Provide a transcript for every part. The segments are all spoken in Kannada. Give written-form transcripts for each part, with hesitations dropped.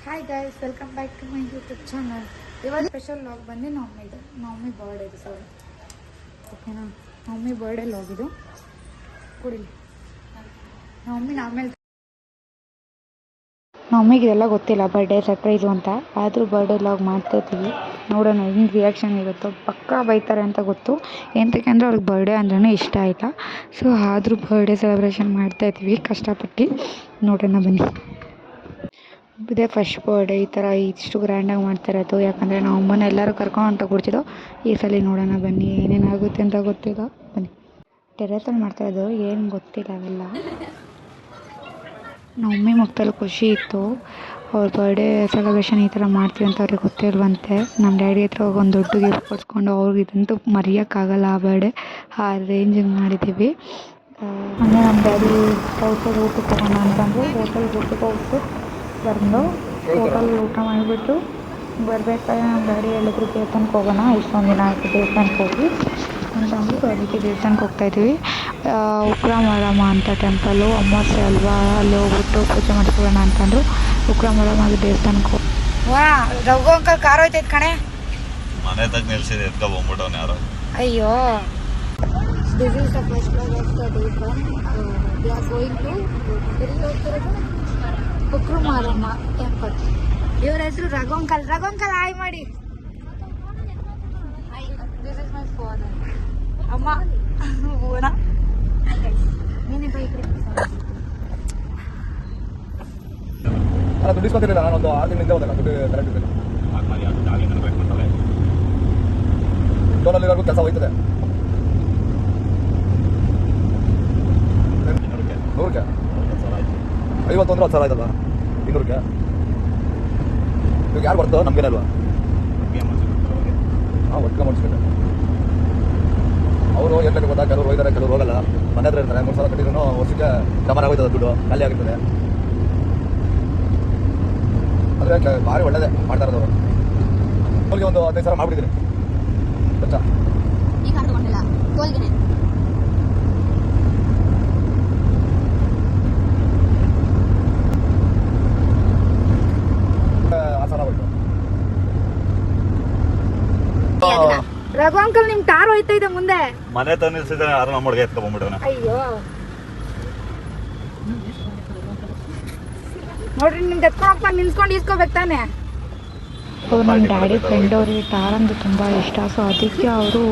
Hi guys, welcome back to my YouTube channel. ಇವಾಗ ಸ್ಪೆಷಲ್ ಲಾಗ್ ಬಂದು ನಮ್ಮಿ ಬರ್ಡೇ ಇದು. ಸಾರಿ, ಓಕೆನಾ? ನಮ್ಮಿ ಬರ್ಡೇ ಲಾಗ್ ಇದು. ಕುಡಿಲಿ ನಮ್ಮಿಗೆ ಇದೆಲ್ಲ ಗೊತ್ತಿಲ್ಲ, ಬರ್ಡೇ ಸರ್ಪ್ರೈಸು ಅಂತ. ಆದರೂ ಬರ್ಡೇ ಲಾಗ್ ಮಾಡ್ತಾಯಿದ್ದೀವಿ. ನೋಡೋಣ ಹಿಂಗೆ ರಿಯಾಕ್ಷನ್ ಇರುತ್ತೋ. ಪಕ್ಕಾ ಬೈತಾರೆ ಅಂತ ಗೊತ್ತು, ಎಂತಕ್ಕೆ ಅಂದರೆ ಅವ್ರಿಗೆ ಬರ್ಡೇ ಅಂದ್ರೇ ಇಷ್ಟ ಆಯಿತಾ. ಸೊ ಆದರೂ ಬರ್ಡೇ ಸೆಲೆಬ್ರೇಷನ್ ಮಾಡ್ತಾಯಿದ್ದೀವಿ ಕಷ್ಟಪಟ್ಟು. ನೋಡೋಣ ಬನ್ನಿ. ಇದೇ ಫಸ್ಟ್ ಬರ್ಡೇ ಈ ಥರ ಇಷ್ಟು ಗ್ರ್ಯಾಂಡಾಗಿ ಮಾಡ್ತಾಯಿರೋದು. ಯಾಕಂದರೆ ನಾವು ಅಮ್ಮನ ಎಲ್ಲರೂ ಕರ್ಕೊಂಡು ಅಂತ ಕೊಡ್ತಿದ್ದೋ. ಈ ಸಲ ನೋಡೋಣ ಬನ್ನಿ, ಏನೇನಾಗುತ್ತೆ ಅಂತ ಗೊತ್ತಿಲ್ಲ. ಬನ್ನಿ. ಟೆರೇಸಲ್ಲಿ ಮಾಡ್ತಾಯಿದ್ದು, ಏನು ಗೊತ್ತಿಲ್ಲ ಅವೆಲ್ಲ. ನಮ್ಮ ಮಮ್ಮಿ ಮುಖದಲ್ಲಿ ಖುಷಿ ಇತ್ತು. ಅವ್ರ ಬರ್ಡೇ ಸೆಲೆಬ್ರೇಷನ್ ಈ ಥರ ಮಾಡ್ತೀವಿ ಅಂತ ಅವ್ರಿಗೆ ಗೊತ್ತಿಲ್ವಂತೆ. ನಮ್ಮ ಡ್ಯಾಡಿ ಹತ್ರ ಒಂದು ದೊಡ್ಡ ಗಿಫ್ಟ್ ಕೊಡಿಸ್ಕೊಂಡು ಅವ್ರಿಗೆ ಇದಂತೂ ಮರೆಯೋಕ್ಕಾಗಲ್ಲ ಆ ಬರ್ಡೇ, ಆ ರೇಂಜಿಗೆ ಮಾಡಿದ್ದೀವಿ. ಅಂದರೆ ನಮ್ಮ ಡ್ಯಾಡಿ ಔಟಲ್ಲಿ ಊಟಕ್ಕೆ ಹೋಗೋಣ ಅಂತಂದರೆ ಹೋಟೆಲ್ಗೆ ಊಟಕ್ಕೆ ಹೋಗ್ಬಿಟ್ಟು ಬಂದು ಹೋಟೆಲ್ ಊಟ ಮಾಡಿಬಿಟ್ಟು ಬರಬೇಕಾದ್ರೆ ನಮ್ಮ ಡ್ಯಾಡಿ ಹೇಳಿದ್ರು ದೇವಸ್ಥಾನಕ್ಕೆ ಹೋಗೋಣ, ಇಷ್ಟೊಂದು ದಿನ ಆಯಿತು ದೇವಸ್ಥಾನಕ್ಕೆ ಹೋಗಿ ಅಂತಂದು ಅದಕ್ಕೆ ದೇವಸ್ಥಾನಕ್ಕೆ ಹೋಗ್ತಾಯಿದ್ದೀವಿ. ಉಕ್ರಮರಮ್ಮ ಅಂತ ಟೆಂಪಲ್ಲು, ಅಮಾವಾಸ್ಯೆ ಅಲ್ವಾ, ಅಲ್ಲಿ ಹೋಗ್ಬಿಟ್ಟು ಪೂಜೆ ಮಾಡಿಸ್ಕೊಳ್ಳೋಣ ಅಂತಂದರು. ಉಕ್ರಮರಮ್ಮಗೆ ದೇವಸ್ಥಾನಕ್ಕೆ ಹೋಗಿ ರಘು ಅಂಕಲ್ ಕಾರ್ ಹೋಯ್ತೈತೆ ಕಣೆ, ಮನೆ ತಗ ನಿಲ್ಸಿದೆ ಎತ್ಕೊ ಬಂದ್ಬಿಟ್ಟವನು ಯಾರೋ. ಅಯ್ಯೋ, this is the first floor of the ದೇವಸ್ಥಾನ. ವಿ ಆರ್ ಗೋಯಿಂಗ್ ಟು ಎಲ್ಲಿ ಹೋಗ್ತಿರೋದು? ಉಕ್ರಮರಮ್ಮ ಟೆಂಪಲ್. ಇವ್ರ ಹೆಸರು Raghu uncle. Raghu uncle hi ಮಾಡಿ. This is my father. ಅಮ್ಮ ಊನ ನೀನೇ ಬೈ ಕಡೆ ಅಲ್ಲ ದುಡ್ಡು ಇಸ್ಕೊತಿರಲಿಲ್ಲ. ನಾನು ಒಂದು 6 ದಿನದಿಂದ ಹೋದೆ. ದುಡ್ಡು ಕರೆಕ್ಟ್ ಇದೆ. ಟೋನಲ್ಲಿವರೆಗೂ ಕೆಲಸ ಹೋಯ್ತದೆ. 100ಕ್ಕೆ 50 ಅಂದ್ರೆ 10,000 ಆಯ್ತಲ್ಲ. 200ಕ್ಕೆ ಇವಾಗ ಯಾರು ಬರ್ತೋ ನಮ್ಗೇನಲ್ವಾ? ಹಾಂ, ಒಟ್ಟಿಗೆ ಮಾಡಿಸ್ಬೇಕು. ಅವರು ಎಲ್ಲರಿಗೆ ಗೊತ್ತಾ, ಕೆಲವರು ಹೋಯ್ತಾರೆ, ಕೆಲವರು ಹೋಗಲ್ಲ. ಮನೆ ಹತ್ರ ಇರ್ತಾರೆ. 3 ಸಾವಿರ ಕಟ್ಟಿದ್ರು ವರ್ಷಕ್ಕೆ ಡಬಲ್ ಆಗೋಯ್ತದೆ, ದುಡ್ಡು ಖಾಲಿ ಆಗಿರ್ತದೆ. ಆದರೆ ಭಾರಿ ಒಳ್ಳೆಯದೇ ಮಾಡ್ತಾ ಇರೋದು. ಅವ್ರಿಗೆ ಒಂದು 15 ಸಾವಿರ ಮಾಡ್ಬಿಟ್ಟಿದ್ದೀನಿ. ಗೊತ್ತಾ? ರಘು ಅಂಕಲ್, ನಿಮ್ ಕಾರ್ ಹೋಯ್ತಾ ಇದೆ ಮುಂದೆ. ಮನೆ ತಗ ನಿಲ್ಸಿದ್ರೆ ಯಾರು ನಮ್ಮೊಳಗೆ ಎತ್ಕೊ ಬಂದ್ಬಿಟ್ಟವನ. ಅಯ್ಯೋ ನೋಡ್ರಿ, ನಿಮ್ಗೆ ಎತ್ಕೊಂಡು ಹೋಗ್ತಾ ನಿಲ್ಸ್ಕೊಂಡು ಇಸ್ಕೋಬೇಕು ತಾನೆ. ನಮ್ಮ ಡ್ಯಾಡಿ ಫ್ರೆಂಡ್ ಅವ್ರಿಗೆ ಟಾರ್ ಅಂದ್ರೆ ತುಂಬ ಇಷ್ಟ. ಸೊ ಅದಕ್ಕೆ ಅವರು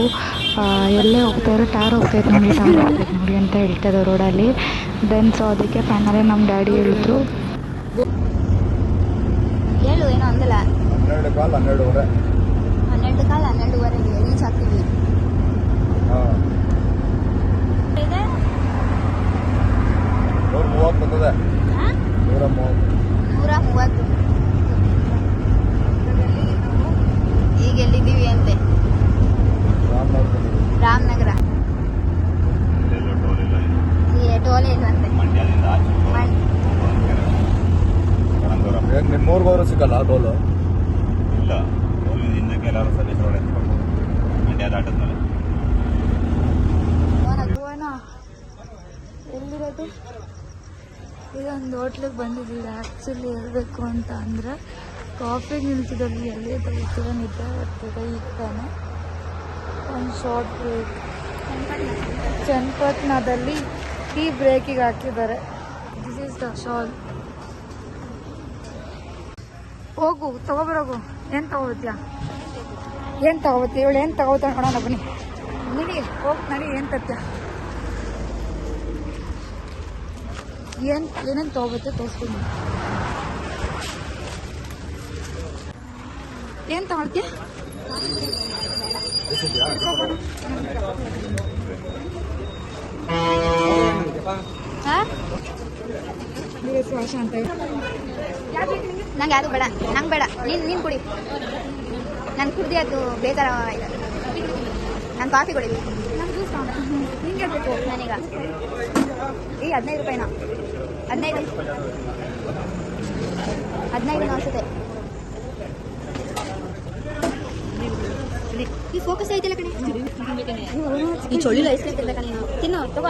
ಎಲ್ಲೇ ಹೋಗ್ತಾಯಿದ್ರು ಟಾರ್ ಹೋಗ್ತಾಯಿದ್ರು ನೋಡಿ, ಟಾರ್ ಹೋಗ್ಬೇಕು ನೋಡಿ ಅಂತ ಹೇಳ್ತಾಯಿದ್ರು ರೋಡಲ್ಲಿ. ದೆನ್ ಸೊ ಅದಕ್ಕೆ ಫೈನಲಿ ನಮ್ಮ ಡ್ಯಾಡಿ ಹೇಳಿದ್ರು, ಹೇಳು ಏನೋ ಅಂದಲ್ಲ. 12 ಕಾಲ 12:30 12 ಕಾಲ 12:30 ರೀಚ್ ಆಗ್ತೀವಿ. ಇದೆ 130 ಬಂದದೆ. 130 ಈಗ ಎಲ್ಲಿದ್ದೀವಿ ಅಂತೆ? ರಾಮನಗರ. ಟೋಲ್ ಇಲ್ವಂತೆ. ಮಂಡ್ಯದಿಂದ ನಿಮ್ಮೂರ್ಗೆ ಹೋದ್ರು ಸಿಗಲ್ಲ ಟೋಲು? ಇಲ್ಲ, ಟೋಲಿಂದ ಹಿಂದಕ್ಕೆ ಎಲ್ಲರೂ ಸರ್ವಿಸ್ ರೋಡ್ ಎತ್ಕೊಂಡು ಮಂಡ್ಯ ದಾಟದ್ಮೇಲೆ. ಎಲ್ಲಿರೋದು? ಇದೊಂದು ಹೋಟ್ಲಿಗೆ ಬಂದಿದ್ದೀವಿ. ಆ್ಯಕ್ಚುಲಿ ಹೇಳಬೇಕು ಅಂತ ಅಂದರೆ ಕಾಫಿಗೆ ನಿಲ್ಸಿದಲ್ಲಿ ಎಲ್ಲಿ ಗೊತ್ತಿರೋ ನಿದ್ದೆ ಬರ್ತಿದೆ. ಈಗ ತಾನೆ ಒಂದು ಶಾರ್ಟ್ ಬ್ರೇಕ್ ಚನ್ನಪಟ್ಟಣದಲ್ಲಿ ಈ ಬ್ರೇಕಿಗೆ ಹಾಕಿದ್ದಾರೆ. This is the shawl. ಹೋಗು ತಗೋಬರೋಗು. ಏನು ತಗೋಬತ್ತೀಯ? ಏನು ತಗೋಬತ್ತಿ? ಇವಳು ಏನು ತಗೋತಾಳೆ ನೋಡೋಣ ಬನ್ನಿ. ನಡಿ ಹೋಗಿ ನಡಿ. ಏನು ತರ್ತೀಯ? ಏನೇನು ತಗೋಬತ್ತೆ ತೋರಿಸ್ತೀನಿ. ಏನು ತಗೊಳ್ತೀಯ? ಶ್ವಾಸ ಅಂತ ನಂಗೆ ಯಾವುದು ಬೇಡ. ನಂಗೆ ಬೇಡ. ನೀನು ಕುಡಿ. ನಾನು ಕುಡ್ದು ಅದು ಬೇಜಾರ. ನಾನು ಕಾಫಿ ಕುಡಿಲಿ. ಹಿಂಗೆ ಬೇಕು ನನಗ. ಈ 15 ರೂಪಾಯಿನ 15 ಅನಿಸುತ್ತೆ. ಈ ಫೋಕಸ್ ಐತಿಲ್ಲ ಕಣೆ. ಈ ಚೊಳ್ಳಿಲ್ಲ ಐಸ್ ಕ್ರೀಮ್ ತಿನ್ಬೇಕ ನೀನು. ತಿನ್ನು ತಗೋ.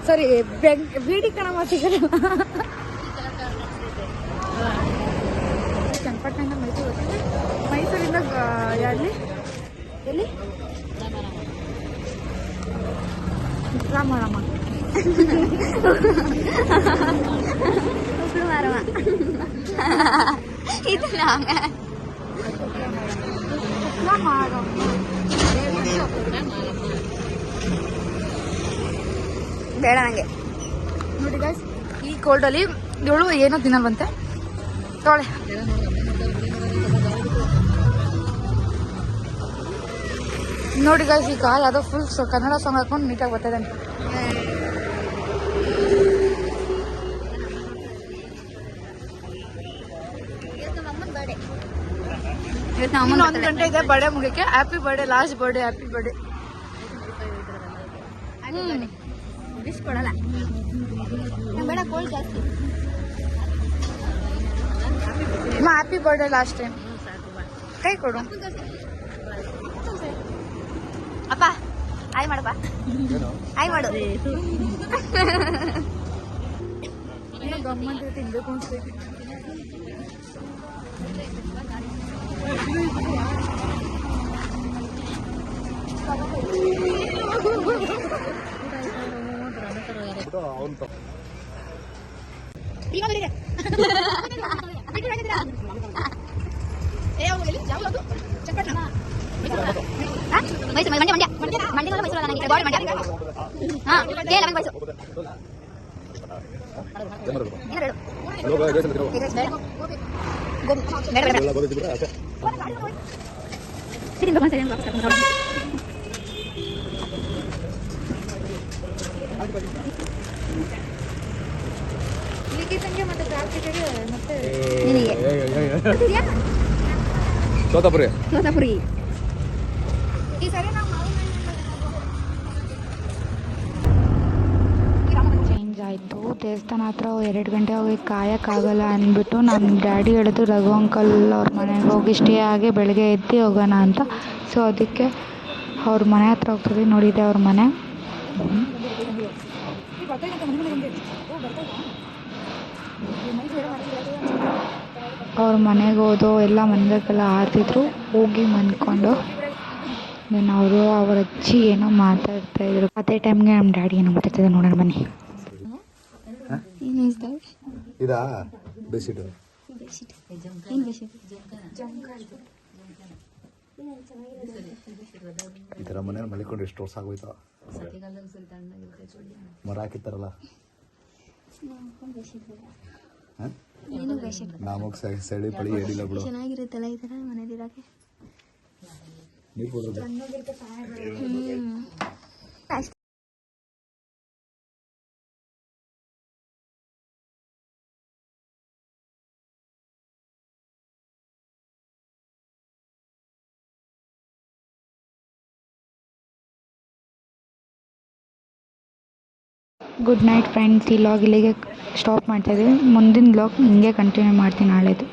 ಸರಿ ಬೀಡಿ ಕಣ ಸಿಗಲ್ಲ. ಚನ್ನಪಟ್ಟಣದಿಂದ ಮೈಸೂರು, ಮೈಸೂರಿಂದ ಎಲ್ಲಿ ಎಲ್ಲಿ ರಾಮ ಇದು ಬೇಡ ನಂಗೆ. ನೋಡಿ ಗೈಸ್, ಈ ಕೋಲ್ಡಲ್ಲಿ ಇವಳು ಏನೋ ತಿನ್ನಲ್ವಂತೆ. ತೊಳೆ ನೋಡಿ ಗೈಸ್, ಈಗ ಯಾವುದೋ ಫುಲ್ ಕನ್ನಡ ಸಾಂಗ್ ಹಾಕೊಂಡು ನೀಟಾಗಿ ಬರ್ತಾಯಿದ್ದಾನೆ. ಇನ್ನು 1 ಗಂಟೆ ಇದೆ ಬರ್ಡೇ ಮುಗಿಯಕ್ಕೆ. Happy birthday, last birthday, happy birthday. Wish ಕೊಡಲ್ಲ ಬೇಡ, ಕೋಲ್ಡ್ ಜಾಸ್ತಿ. Happy birthday last time. ಕೈ ಕೊಡು ಅಪ್ಪ. ಆಯ್ ಮಾಡಪ್ಪ, ಆಯ್ ಮಾಡು. ಗಮ್ಮಂತ ತಿನ್ಬೇಕು ಅನ್ಸ್ತೈತಿ. ತೋತಾಪುರಿ ಚೇಂಜ್ ಆಯಿತು. ದೇವಸ್ಥಾನ ಹತ್ರ 2 ಗಂಟೆ ಹೋಗಿ ಕಾಯೋಕ್ಕಾಗಲ್ಲ ಅಂದ್ಬಿಟ್ಟು ನಮ್ಮ ಡ್ಯಾಡಿ ಹೇಳಿದ್ರು ರಘು ಅಂಕಲ್ ಅವ್ರ ಮನೆಗೆ ಹೋಗಿ ಸ್ಟೇ ಆಗಿ ಬೆಳಗ್ಗೆ ಎದ್ದು ಹೋಗೋಣ ಅಂತ. ಸೊ ಅದಕ್ಕೆ ಅವ್ರ ಮನೆ ಹತ್ರ ಹೋಗ್ತೀವಿ. ನೋಡಿದೆ ಅವ್ರ ಮನೆ. ಅವ್ರ ಮನೆಗೆ ಹೋದೋ ಎಲ್ಲ ಮನೆಗೆಲ್ಲ ಆರ್ತಿದ್ರು. ಹೋಗಿ ಮನ್ಕೊಂಡು ದೆನ್ ಅವರು ಅವ್ರ ಅಜ್ಜಿ ಏನೋ ಮಾತಾಡ್ತಾಯಿದ್ರು. ಅದೇ ಟೈಮ್ಗೆ ನಮ್ಮ ಡ್ಯಾಡಿ ಏನೋ ಮಾತಾಡ್ತಿದ್ದೆ. ನೋಡೋಣ ಬನ್ನಿ. ಇದಾ ಬೆಡ್ಶೀಟ್ ಈ ಥರ ಮನೇಲಿ ಮಲಿಕೊಂಡು ಎಷ್ಟು ವರ್ಷ ಆಗೋಯ್ತು. ಮರ ಹಾಕಿತ್ತಾರಲ್ಲ, ನಮಗ್ ಸಳಿ ಪಳಿ ಹೇಳಿಲ್ಲ ಬಿಡು. ಚೆನ್ನಾಗಿರುತ್ತಲ್ಲ ಈ ಥರ ಮನೇಲಿರೋಕೆ. ನೀರು ಕೊಡೋದು ಗುಡ್ ನೈಟ್ ಫ್ರೆಂಡ್ಸ್. ಈ ಲಾಗ್ ಇಲ್ಲಿಗೆ ಸ್ಟಾಪ್ ಮಾಡ್ತಾಯಿದ್ದೀವಿ. ಮುಂದಿನ ಲಾಗ್ ಹಿಂಗೆ ಕಂಟಿನ್ಯೂ ಮಾಡ್ತೀನಿ ನಾಳೆದು.